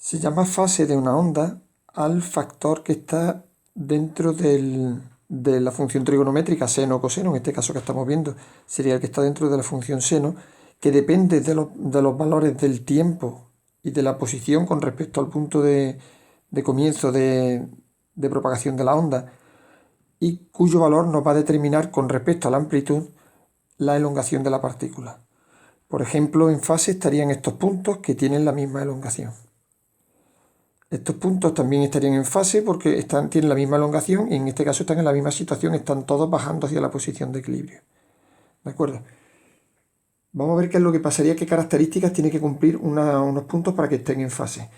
Se llama fase de una onda al factor que está dentro de la función trigonométrica seno o coseno, en este caso que estamos viendo sería el que está dentro de la función seno, que depende de los valores del tiempo y de la posición con respecto al punto de comienzo de propagación de la onda, y cuyo valor nos va a determinar con respecto a la amplitud la elongación de la partícula. Por ejemplo, en fase estarían estos puntos que tienen la misma elongación. Estos puntos también estarían en fase porque tienen la misma elongación y en este caso están en la misma situación, están todos bajando hacia la posición de equilibrio. ¿De acuerdo? Vamos a ver qué es lo que pasaría, qué características tiene que cumplir unos puntos para que estén en fase.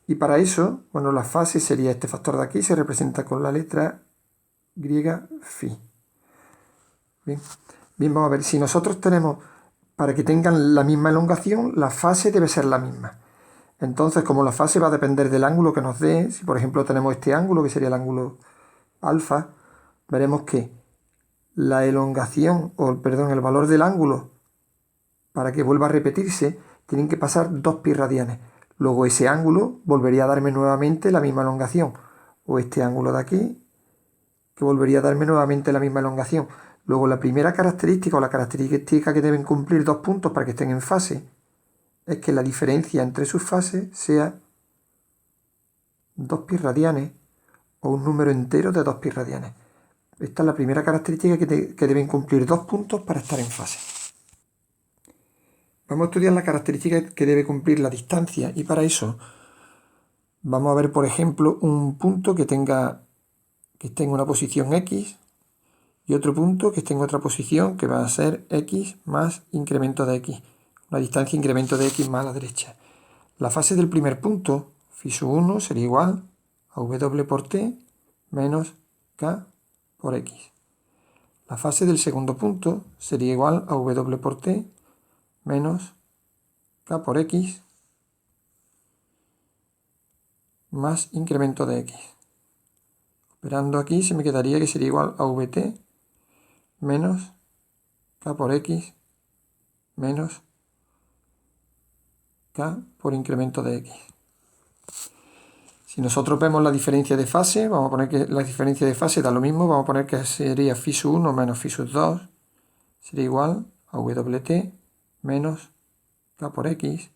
Y para eso, bueno, la fase sería este factor de aquí, se representa con la letra griega phi. Bien, vamos a ver, si nosotros tenemos, para que tengan la misma elongación, la fase debe ser la misma. Entonces, como la fase va a depender del ángulo que nos dé, si por ejemplo tenemos este ángulo, que sería el ángulo alfa, veremos que la elongación, el valor del ángulo, para que vuelva a repetirse, tienen que pasar 2 pi radianes. Luego ese ángulo volvería a darme nuevamente la misma elongación. O este ángulo de aquí, que volvería a darme nuevamente la misma elongación. Luego la primera característica, o la característica que deben cumplir dos puntos para que estén en fase, es que la diferencia entre sus fases sea 2 pi radianes o un número entero de 2 pi radianes. Esta es la primera característica que deben cumplir dos puntos para estar en fase. Vamos a estudiar la característica que debe cumplir la distancia, y para eso vamos a ver, por ejemplo, un punto que esté en una posición X y otro punto que esté en otra posición, que va a ser X más incremento de X. Una distancia incremento de X más a la derecha. La fase del primer punto, phi sub 1, sería igual a W por T menos K por X. La fase del segundo punto sería igual a W por T menos K por X más incremento de X. Operando aquí se me quedaría que sería igual a Vt menos K por X menos K por incremento de X. Si nosotros vemos la diferencia de fase, vamos a poner que la diferencia de fase da lo mismo, vamos a poner que sería phi sub 1 menos phi sub 2, sería igual a Wt menos K por X,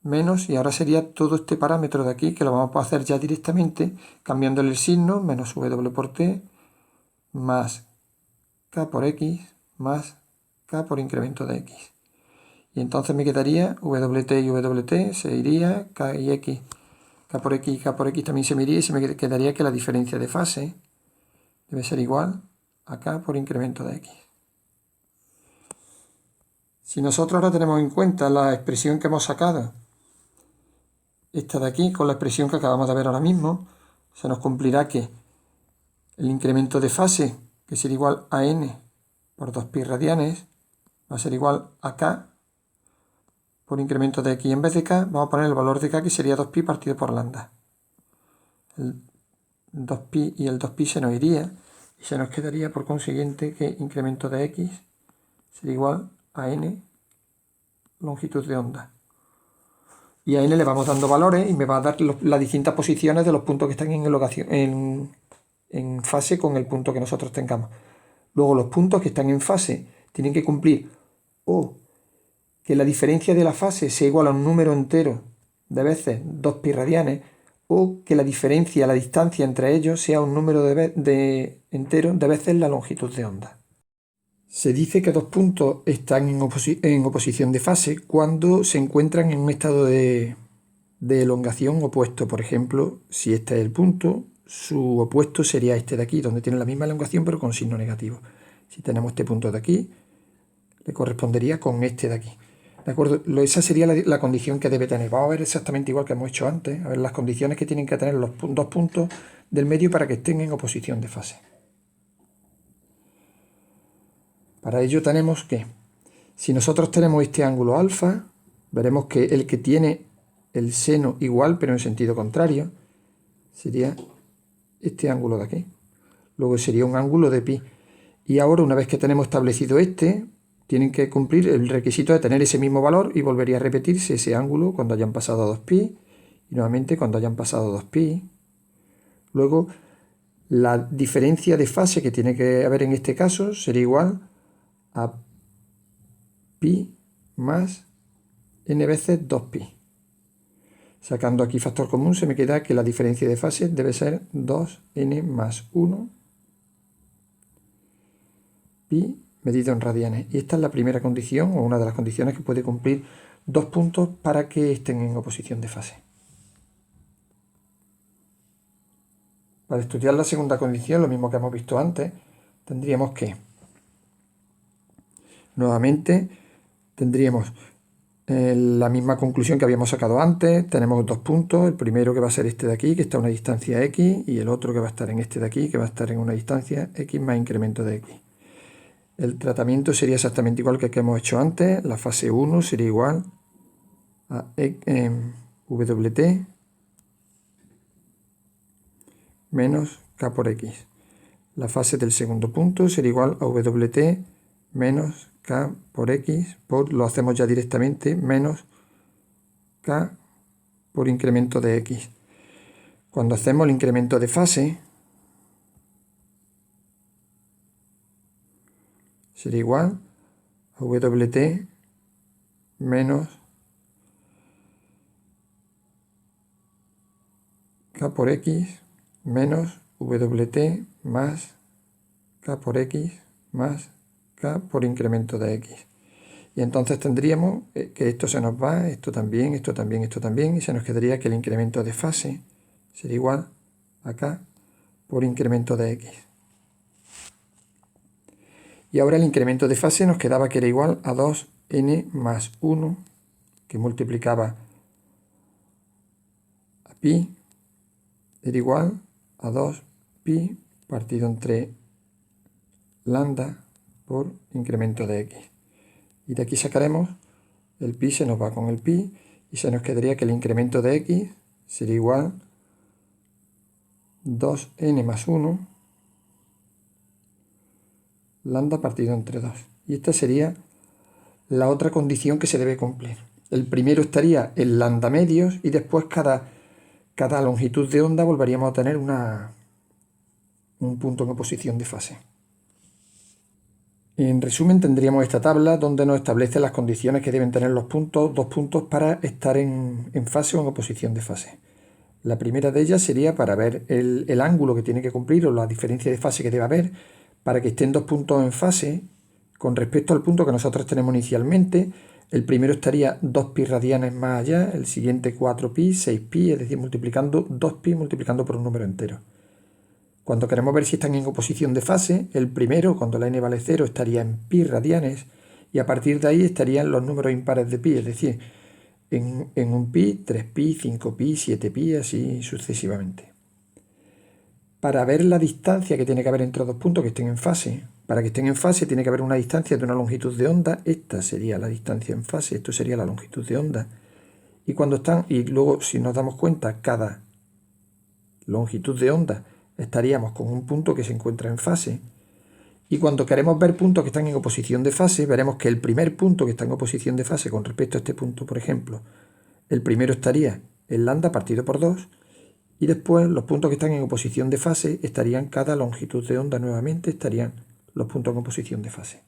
menos, y ahora sería todo este parámetro de aquí, que lo vamos a hacer ya directamente, cambiándole el signo, menos W por T, más K por X, más K por incremento de X. Y entonces me quedaría Wt y Wt, se iría, K y X. K por X y K por X también se me iría, y se me quedaría que la diferencia de fase debe ser igual a K por incremento de X. Si nosotros ahora tenemos en cuenta la expresión que hemos sacado, esta de aquí, con la expresión que acabamos de ver ahora mismo, se nos cumplirá que el incremento de fase, que sería igual a n por 2 pi radianes, va a ser igual a K por incremento de X. En vez de K, vamos a poner el valor de K, que sería 2pi partido por lambda. El 2pi y el 2pi se nos iría, y se nos quedaría por consiguiente que incremento de X sería igual a n longitud de onda. Y a n le vamos dando valores y me va a dar las distintas posiciones de los puntos que están en fase con el punto que nosotros tengamos. Luego los puntos que están en fase tienen que cumplir o que la diferencia de la fase sea igual a un número entero de veces 2 pi radianes, o que la diferencia, la distancia entre ellos sea un número entero de veces la longitud de onda. Se dice que dos puntos están en oposición de fase cuando se encuentran en un estado de elongación opuesto. Por ejemplo, si este es el punto, su opuesto sería este de aquí, donde tiene la misma elongación pero con signo negativo. Si tenemos este punto de aquí, le correspondería con este de aquí. ¿De acuerdo? Esa sería la condición que debe tener. Vamos a ver exactamente igual que hemos hecho antes, a ver las condiciones que tienen que tener los dos puntos del medio para que estén en oposición de fase. Para ello tenemos que, si nosotros tenemos este ángulo alfa, veremos que el que tiene el seno igual pero en sentido contrario sería este ángulo de aquí. Luego sería un ángulo de pi. Y ahora, una vez que tenemos establecido este, tienen que cumplir el requisito de tener ese mismo valor y volvería a repetirse ese ángulo cuando hayan pasado a 2pi y nuevamente cuando hayan pasado 2pi. Luego la diferencia de fase que tiene que haber en este caso sería igual a pi más n veces 2pi. Sacando aquí factor común se me queda que la diferencia de fase debe ser 2n más 1 pi medido en radianes. Y esta es la primera condición o una de las condiciones que puede cumplir dos puntos para que estén en oposición de fase. Para estudiar la segunda condición, lo mismo que hemos visto antes, tendríamos que nuevamente tendríamos la misma conclusión que habíamos sacado antes. Tenemos dos puntos, el primero que va a ser este de aquí, que está a una distancia x, y el otro que va a estar en este de aquí, que va a estar en una distancia x más incremento de x. El tratamiento sería exactamente igual que el que hemos hecho antes. La fase 1 sería igual a Wt menos k por x. La fase del segundo punto sería igual a Wt menos k por x, lo hacemos ya directamente, menos k por incremento de x. Cuando hacemos el incremento de fase, sería igual a Wt menos k por x menos Wt más k por x más k por incremento de x. Y entonces tendríamos que esto se nos va, esto también, esto también, esto también, y se nos quedaría que el incremento de fase sería igual a k por incremento de x. Y ahora el incremento de fase nos quedaba que era igual a 2n más 1, que multiplicaba a pi, era igual a 2pi partido entre lambda por incremento de x. Y de aquí sacaremos, el pi se nos va con el pi, y se nos quedaría que el incremento de x sería igual 2n más 1 lambda partido entre 2. Y esta sería la otra condición que se debe cumplir. El primero estaría en lambda medios y después cada longitud de onda volveríamos a tener un punto en oposición de fase. En resumen, tendríamos esta tabla donde nos establece las condiciones que deben tener los puntos, dos puntos para estar en fase o en oposición de fase. La primera de ellas sería para ver el ángulo que tiene que cumplir o la diferencia de fase que debe haber para que estén dos puntos en fase con respecto al punto que nosotros tenemos inicialmente. El primero estaría 2pi radianes más allá, el siguiente 4pi, 6pi, es decir, multiplicando 2pi multiplicando por un número entero. Cuando queremos ver si están en oposición de fase, el primero, cuando la n vale 0, estaría en pi radianes, y a partir de ahí estarían los números impares de pi, es decir, en un pi, 3pi, 5pi, 7pi, así sucesivamente. Para ver la distancia que tiene que haber entre dos puntos que estén en fase, para que estén en fase tiene que haber una distancia de una longitud de onda, esta sería la distancia en fase, esto sería la longitud de onda, y cuando están, y luego si nos damos cuenta, cada longitud de onda estaríamos con un punto que se encuentra en fase, y cuando queremos ver puntos que están en oposición de fase, veremos que el primer punto que está en oposición de fase con respecto a este punto, por ejemplo, el primero estaría en lambda partido por 2, y después los puntos que están en oposición de fase estarían cada longitud de onda nuevamente, estarían los puntos en oposición de fase.